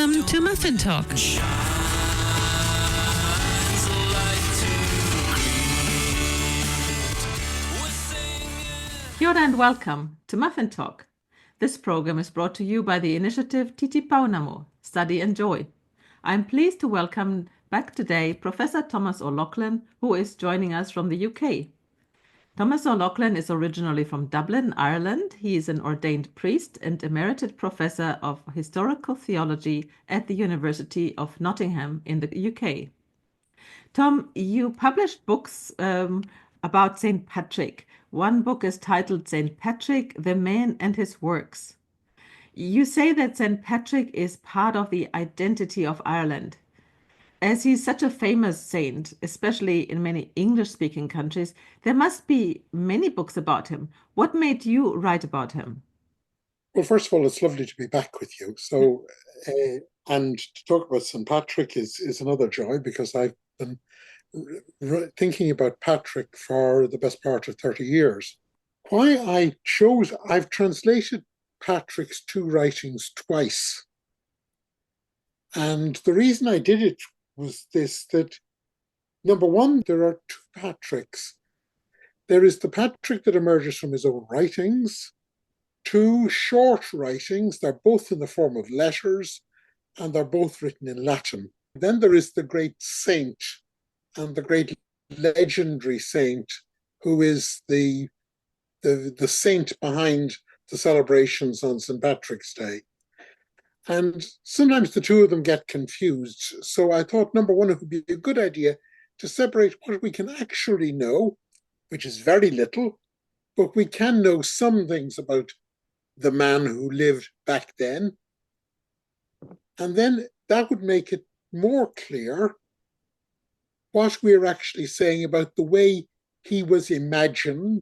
Welcome to Muffin Talk. Kia ora and welcome to Muffin Talk. This program is brought to you by the initiative Titipounamu, Study and Joy. I'm pleased to welcome back today Professor Thomas O'Loughlin, who is joining us from the UK. Thomas O'Loughlin is originally from Dublin, Ireland. He is an ordained priest and emeritus professor of historical theology at the University of Nottingham in the UK. Tom, you published books about St. Patrick. One book is titled St. Patrick, the Man and His Works. You say that St. Patrick is part of the identity of Ireland. As he's such a famous saint, especially in many English-speaking countries, there must be many books about him. What made you write about him? Well, first of all, it's lovely to be back with you. So, and to talk about St. Patrick is another joy, because I've been thinking about Patrick for the best part of 30 years. Why I've translated Patrick's two writings twice. And the reason I did it was this, that number one, there are two Patricks. There is the Patrick that emerges from his own writings, two short writings. They're both in the form of letters, and they're both written in Latin. Then there is the great saint, and the great legendary saint, who is the saint behind the celebrations on St. Patrick's Day. And sometimes the two of them get confused. So I thought, number one, it would be a good idea to separate what we can actually know, which is very little, but we can know some things about the man who lived back then. And then that would make it more clear what we're actually saying about the way he was imagined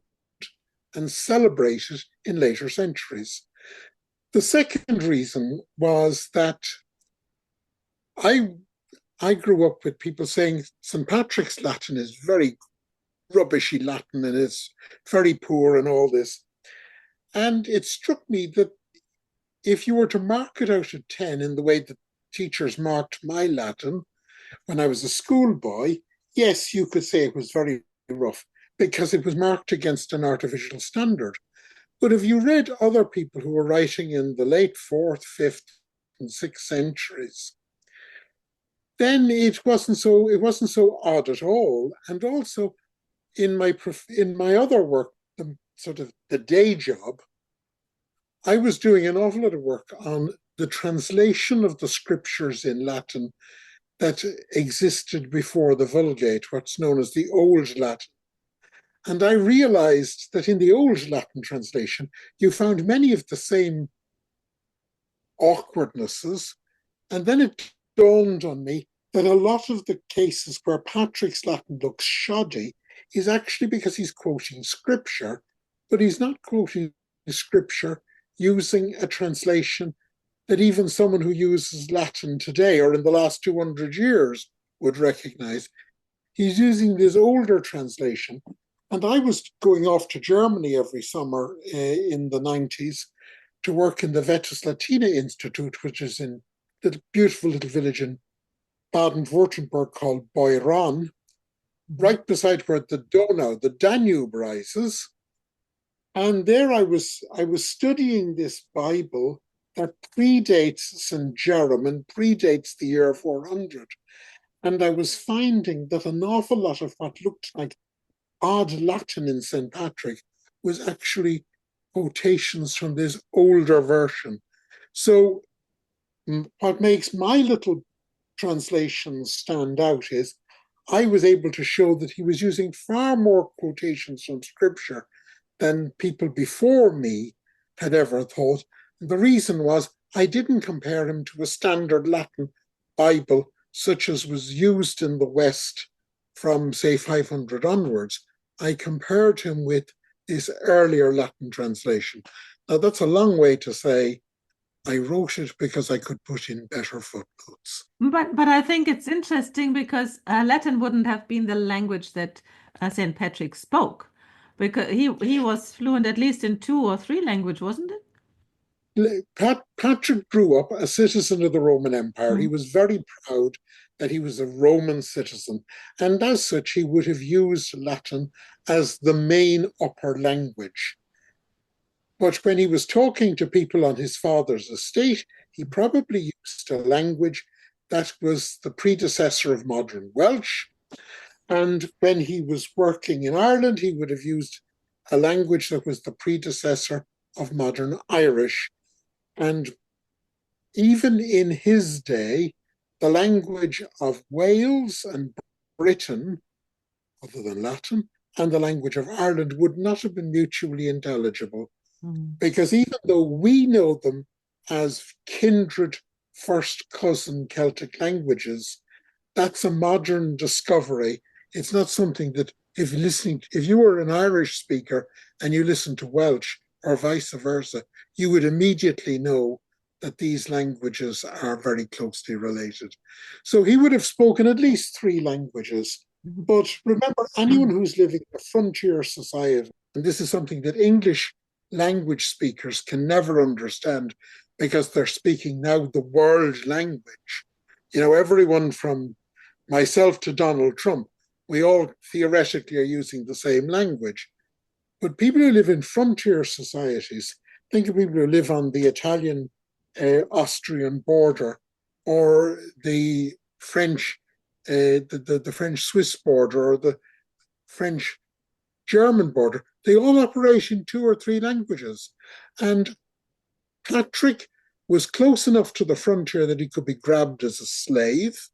and celebrated in later centuries. The second reason was that I grew up with people saying St. Patrick's Latin is very rubbishy Latin and it's very poor and all this. And it struck me that if you were to mark it out of 10 in the way that teachers marked my Latin when I was a schoolboy, yes, you could say it was very rough because it was marked against an artificial standard. But if you read other people who were writing in the late 4th, 5th, and 6th centuries, then it wasn't so odd at all. And also in my other work, the day job, I was doing an awful lot of work on the translation of the scriptures in Latin that existed before the Vulgate, what's known as the Old Latin. And I realized that in the Old Latin translation, you found many of the same awkwardnesses. And then it dawned on me that a lot of the cases where Patrick's Latin looks shoddy is actually because he's quoting scripture, but he's not quoting scripture using a translation that even someone who uses Latin today or in the last 200 years would recognize. He's using this older translation. And I was going off to Germany every summer in the 90s to work in the Vetus Latina Institute, which is in the beautiful little village in Baden-Württemberg called Boiron, right beside where the Danube rises. And there I was studying this Bible that predates St. Jerome and predates the year 400. And I was finding that an awful lot of what looked like odd Latin in St. Patrick was actually quotations from this older version. So what makes my little translation stand out is I was able to show that he was using far more quotations from scripture than people before me had ever thought. And the reason was I didn't compare him to a standard Latin Bible such as was used in the West from, say, 500 onwards. I compared him with this earlier Latin translation. Now, that's a long way to say I wrote it because I could put in better footnotes. But I think it's interesting because Latin wouldn't have been the language that St. Patrick spoke, because he was fluent at least in 2 or 3 languages, wasn't it? Patrick grew up a citizen of the Roman Empire. He Mm. was very proud that he was a Roman citizen, and as such, he would have used Latin as the main upper language. But when he was talking to people on his father's estate, he probably used a language that was the predecessor of modern Welsh. And when he was working in Ireland, he would have used a language that was the predecessor of modern Irish. And even in his day, the language of Wales and Britain, other than Latin, and the language of Ireland would not have been mutually intelligible. Mm. Because even though we know them as kindred first cousin Celtic languages, that's a modern discovery. It's not something that if you were an Irish speaker and you listen to Welsh or vice versa, you would immediately know that these languages are very closely related. So he would have spoken at least three languages. But remember, anyone who's living in a frontier society, and this is something that English language speakers can never understand because they're speaking now the world language. You know, everyone from myself to Donald Trump, we all theoretically are using the same language. But people who live in frontier societies, think of people who live on the Italian Austrian border or the French, the French Swiss border or the French German border, they all operate in two or three languages. And Patrick was close enough to the frontier that he could be grabbed as a slave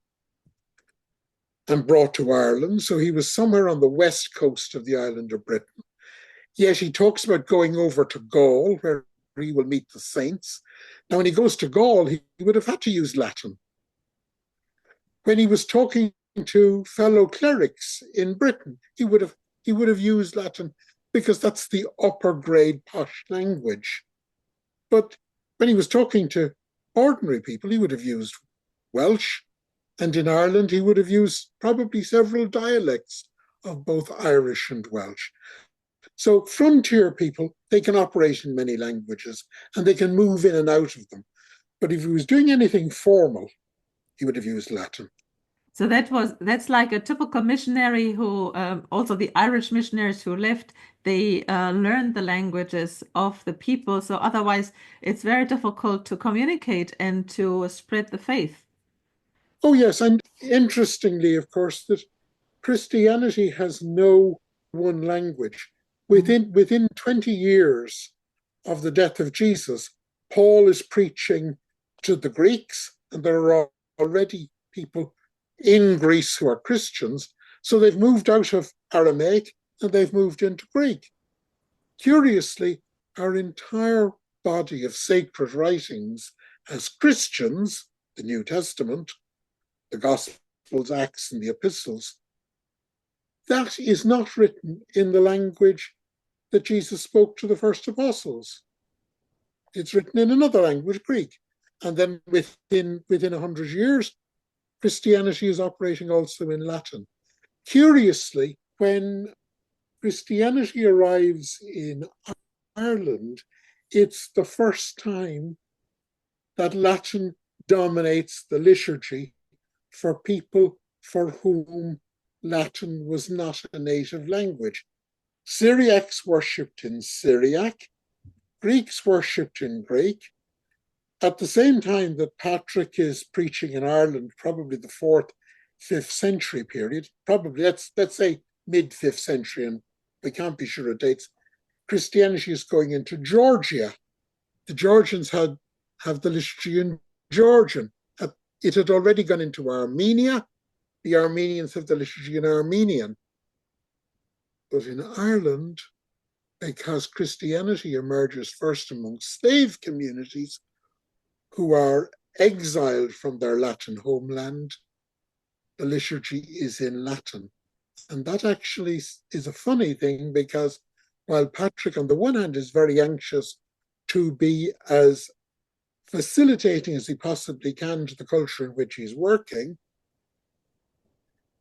and brought to Ireland. So he was somewhere on the west coast of the island of Britain. Yet he talks about going over to Gaul, where he will meet the saints. Now, when he goes to Gaul, he would have had to use Latin. When he was talking to fellow clerics in Britain, he would have used Latin because that's the upper grade posh language. But when he was talking to ordinary people, he would have used Welsh, and in Ireland, he would have used probably several dialects of both Irish and Welsh. So frontier people, they can operate in many languages and they can move in and out of them. But if he was doing anything formal, he would have used Latin. So that's like a typical missionary who also the Irish missionaries who left, they learned the languages of the people. So otherwise, it's very difficult to communicate and to spread the faith. Oh, yes. And interestingly, of course, that Christianity has no one language. Mm. Within 20 years of the death of Jesus, Paul is preaching to the Greeks, and there are already people in Greece who are Christians. So they've moved out of Aramaic and they've moved into Greek. Curiously, our entire body of sacred writings as Christians, the New Testament, the Gospels, Acts, and the Epistles, that is not written in the language that Jesus spoke to the first apostles. It's written in another language, Greek. And then within 100 years, Christianity is operating also in Latin. Curiously, when Christianity arrives in Ireland, it's the first time that Latin dominates the liturgy for people for whom Latin was not a native language. Syriacs worshipped in Syriac, Greeks worshipped in Greek. At the same time that Patrick is preaching in Ireland, probably the 4th, 5th century period, probably let's say mid 5th century, and we can't be sure of dates, Christianity is going into Georgia. The Georgians have the liturgy in Georgian. It had already gone into Armenia. The Armenians have the liturgy in Armenian. But in Ireland, because Christianity emerges first among slave communities who are exiled from their Latin homeland, the liturgy is in Latin. And that actually is a funny thing because while Patrick, on the one hand, is very anxious to be as facilitating as he possibly can to the culture in which he's working,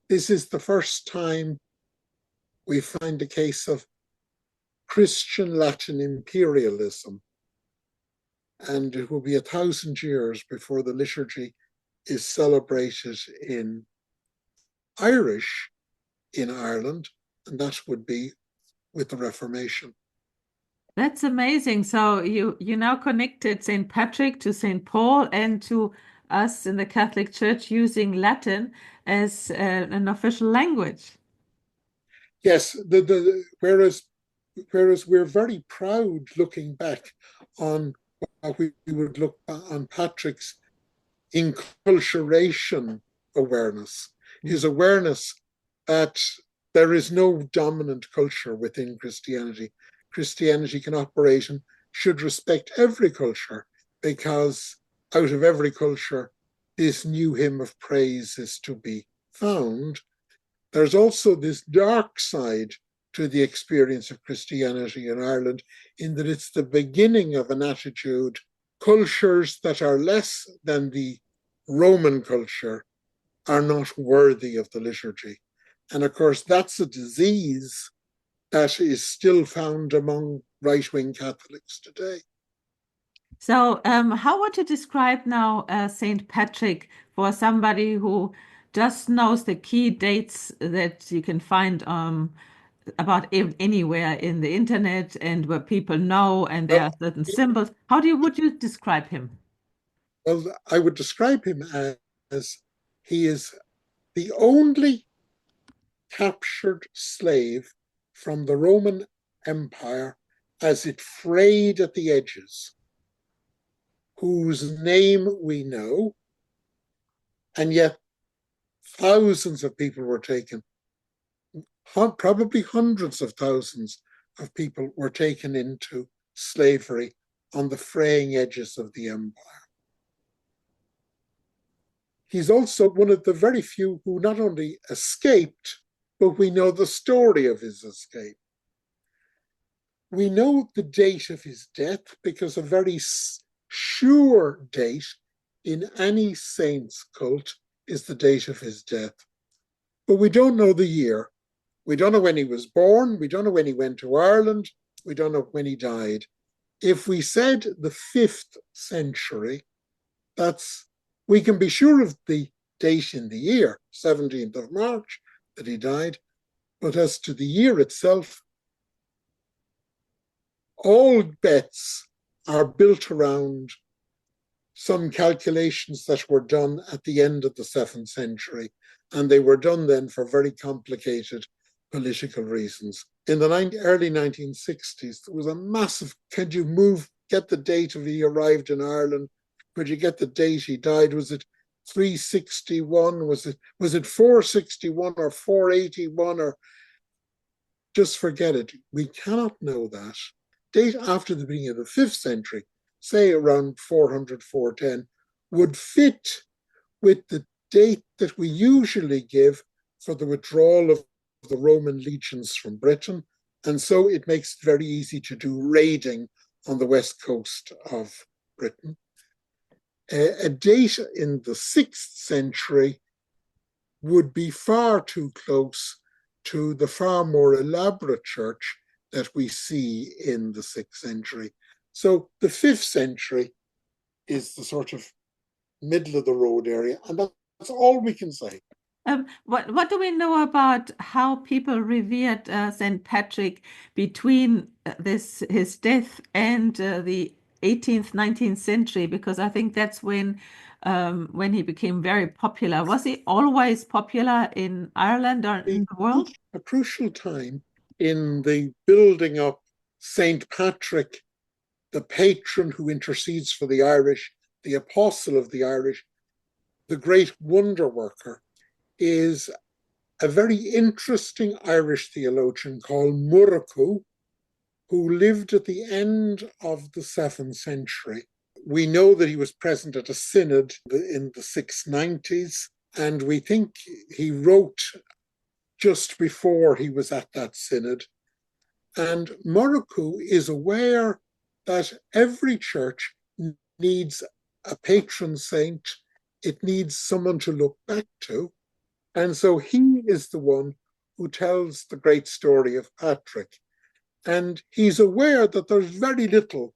this is the first time we find a case of Christian Latin imperialism. and it will be 1,000 years before the liturgy is celebrated in Irish in Ireland, and that would be with the Reformation. That's amazing. So you now connected St. Patrick to St. Paul and to us in the Catholic Church using Latin as an official language. Yes, whereas we're very proud looking back on what we would look on Patrick's inculturation awareness, his awareness that there is no dominant culture within Christianity. Christianity can operate and should respect every culture, because out of every culture, this new hymn of praise is to be found. There's also this dark side to the experience of Christianity in Ireland, in that it's the beginning of an attitude. Cultures that are less than the Roman culture are not worthy of the liturgy. And of course, that's a disease that is still found among right-wing Catholics today. So, how would you describe now St. Patrick for somebody who just knows the key dates that you can find about anywhere in the internet and where people know and there Well, are certain symbols? Would you describe him? well, I would describe him as he is the only captured slave from the Roman Empire as it frayed at the edges, whose name we know, and yet thousands of people were taken. Probably hundreds of thousands of people were taken into slavery on the fraying edges of the empire. He's also one of the very few who not only escaped, but we know the story of his escape. We know the date of his death because a very sure date in any saint's cult is the date of his death. But we don't know the year. We don't know when he was born. We don't know when he went to Ireland. We don't know when he died. If we said the 5th century, we can be sure of the date in the year, 17th of March, that he died. But as to the year itself, all bets are built around some calculations that were done at the end of the 7th century. And they were done then for very complicated political reasons. In the early 1960s, there was a massive, could you get the date of he arrived in Ireland? Could you get the date he died? Was it 361? Was it 461 or 481? Or just forget it. We cannot know that. Date after the beginning of the 5th century, say around 400, 410, would fit with the date that we usually give for the withdrawal of the Roman legions from Britain. And so it makes it very easy to do raiding on the west coast of Britain. A date in the 6th century would be far too close to the far more elaborate church that we see in the 6th century. So the 5th century is the sort of middle of the road area, and that's all we can say. What do we know about how people revered St. Patrick between his death and the 18th, 19th century? Because I think that's when he became very popular. Was he always popular in Ireland or in the world? A crucial time in the building up St. Patrick, the patron who intercedes for the Irish, the apostle of the Irish, the great wonder worker, is a very interesting Irish theologian called Murrochú, who lived at the end of the 7th century. We know that he was present at a synod in the 690s, and we think he wrote just before he was at that synod. And Murrochú is aware that every church needs a patron saint. It needs someone to look back to. And so he is the one who tells the great story of Patrick. And he's aware that there's very little.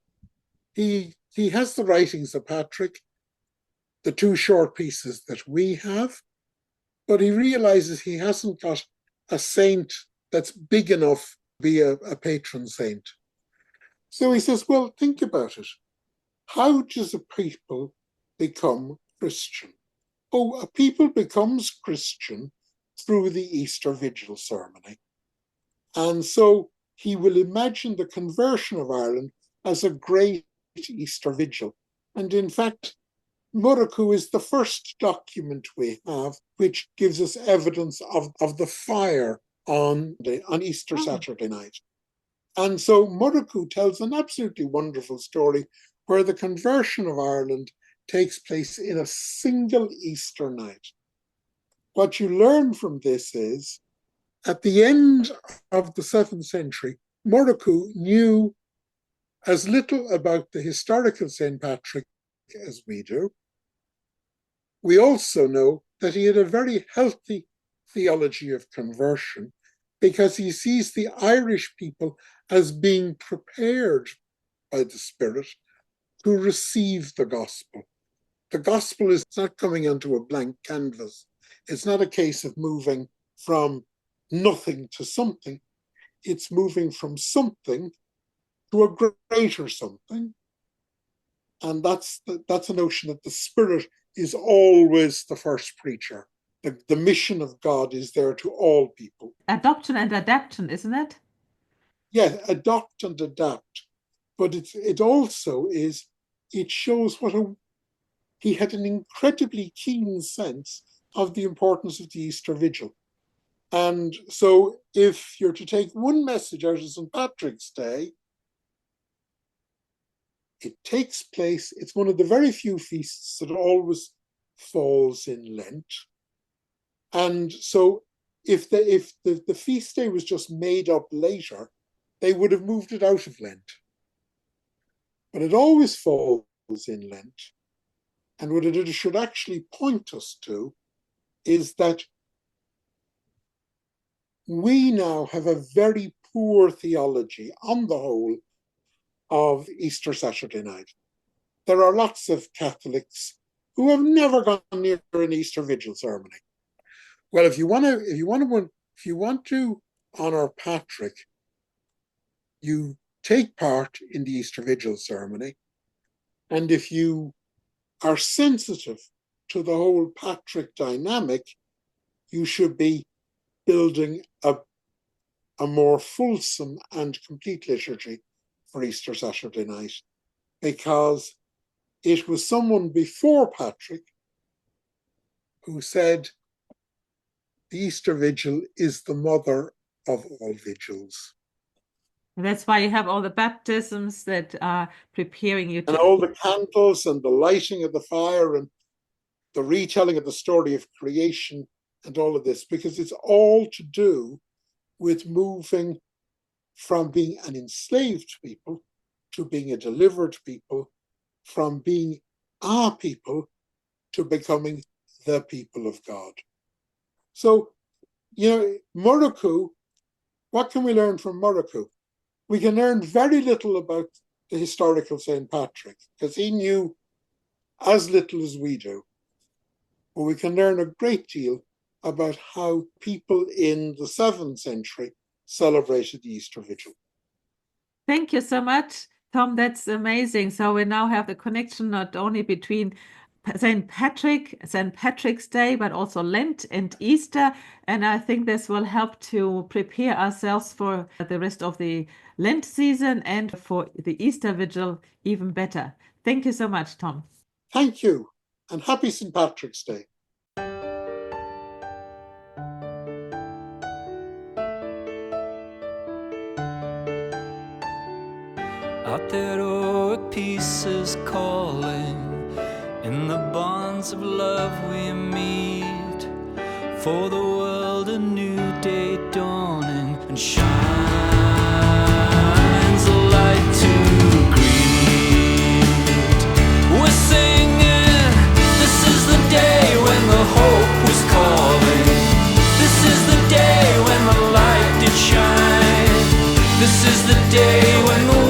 He he has the writings of Patrick, the two short pieces that we have, but he realizes he hasn't got a saint that's big enough to be a patron saint. So he says, well, think about it. How does a people become Christian? Oh, a people becomes Christian through the Easter Vigil ceremony. And so he will imagine the conversion of Ireland as a great Easter Vigil. And in fact, Murukku is the first document we have which gives us evidence of the fire on Easter Saturday night. And so Murukku tells an absolutely wonderful story where the conversion of Ireland takes place in a single Easter night. What you learn from this is, at the end of the 7th century, Murukku knew as little about the historical St. Patrick as we do. We also know that he had a very healthy theology of conversion because he sees the Irish people as being prepared by the Spirit to receive the gospel. The gospel is not coming onto a blank canvas. It's not a case of moving from nothing to something. It's moving from something to a greater something. And that's a notion that the Spirit is always the first preacher. The mission of God is there to all people. Adoption and adaptation, isn't it? Yeah, adopt and adapt. But it also is, it shows he had an incredibly keen sense of the importance of the Easter Vigil. And so if you're to take one message out of St. Patrick's Day, it takes place, it's one of the very few feasts that always falls in Lent. And so if the feast day was just made up later, they would have moved it out of Lent. But it always falls in Lent. And what it should actually point us to is that we now have a very poor theology, on the whole, of Easter Saturday night. There are lots of Catholics who have never gone near an Easter Vigil ceremony. Well, if you want to honor Patrick, you take part in the Easter Vigil ceremony, and if you are sensitive to the whole Patrick dynamic, you should be building a more fulsome and complete liturgy for Easter Saturday night, because it was someone before Patrick who said the Easter Vigil is the mother of all vigils. And that's why you have all the baptisms that are preparing you to... And all the candles and the lighting of the fire and the retelling of the story of creation and all of this, because it's all to do with moving from being an enslaved people to being a delivered people, from being a people to becoming the people of God. So, Murukku, what can we learn from Murukku? We can learn very little about the historical St. Patrick, because he knew as little as we do. But we can learn a great deal about how people in the 7th century celebrated the Easter Vigil. Thank you so much, Tom. That's amazing. So we now have the connection not only between St. Patrick's Day, but also Lent and Easter. And I think this will help to prepare ourselves for the rest of the Lent season and for the Easter Vigil even better. Thank you so much, Tom. Thank you, and happy St. Patrick's Day. Out there, heroic peace is calling. In the bonds of love we meet. For the world a new day dawning, and shines a light to greet. We're singing, this is the day when the hope was calling. This is the day when the light did shine. This is the day when the